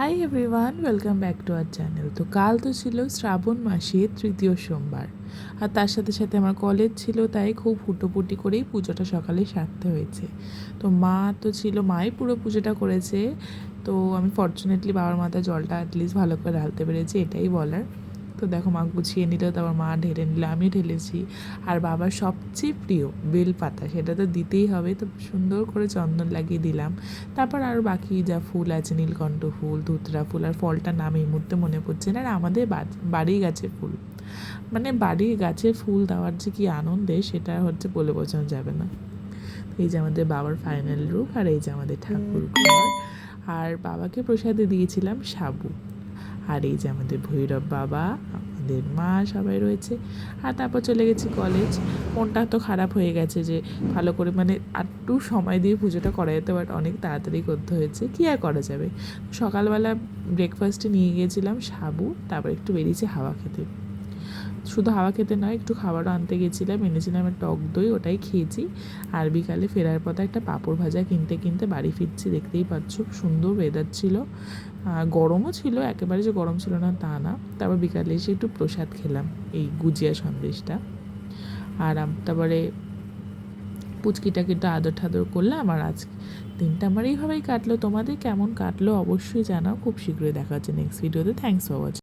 Hi everyone, welcome back to our channel. তো কাল তো ছিল শ্রাবণ মাসের তৃতীয় সোমবার, আর তার সাথে সাথে আমার কলেজ ছিল, তাই খুব হুটোপুটি করেই পুজোটা সকালে সারতে হয়েছে। তো মা তো ছিল, মাই পুরো পুজোটা করেছে। তো আমি ফর্চুনেটলি বাবার মাথায় জলটা অ্যাটলিস্ট ভালো করে ঢালতে পেরেছি, এটাই বলার। তো দেখো, মা গুছিয়ে নিল, তারপর মা ঢেলে নিল, আমি ঢেলেছি। আর বাবার সবচেয়ে প্রিয় বেল পাতা, সেটা তো দিতেই হবে, তো সুন্দর করে চন্দন লাগিয়ে দিলাম। তারপর আরও বাকি যা ফুল আছে, নীলকণ্ঠ ফুল, ধুতরা ফুল, আর ফলটার নাম এই মুহূর্তে মনে পড়ছে না। আর আমাদের বাড়ির গাছের ফুল, মানে বাড়ির গাছে ফুল দেওয়ার যে কী আনন্দে, সেটা হচ্ছে বলে বোঝানো যাবে না। এই যে আমাদের বাবার ফাইনাল রূপ, আর এই যে আমাদের ঠাকুর ঘর। আর বাবাকে প্রসাদে দিয়েছিলাম সাবু। আর এই যে আমাদের ভৈরব বাবা, আমাদের মা, সবাই রয়েছে। আর তারপর চলে গেছি কলেজ। মনটা তো খারাপ হয়ে গেছে যে ভালো করে, মানে একটু সময় দিয়ে পুজোটা করা যেত, বাট অনেক তাড়াতাড়ি করতে হয়েছে, কী আর করা যাবে। সকালবেলা ব্রেকফাস্টে নিয়ে গিয়েছিলাম সাবু, তারপর একটু বেরিয়েছি হাওয়া খেতে। শুধু হাওয়া খেতে নয়, একটু খাবারও আনতে গেছিলাম, এনেছিলাম টক দই, ওটাই খেয়েছি। আর বিকালে ফেরার পথে একটা পাঁপড় ভাজা কিনতে কিনতে বাড়ি ফিরছি। দেখতেই পাচ্ছ সুন্দর ওয়েদার ছিল, গরমও ছিল, একেবারে যে গরম ছিল না তা না। তারপর বিকালে এসে একটু প্রসাদ খেলাম, এই গুজিয়া সন্দেশটা। আর তারপরে পুচকিটাকে একটু আদর ঠাদর করলাম। আর আজ দিনটা আমার এইভাবেই কাটলো। তোমাদের কেমন কাটলো অবশ্যই জানাও। খুব শীঘ্রই দেখা হচ্ছে নেক্সট ভিডিওতে। Thanks for watching.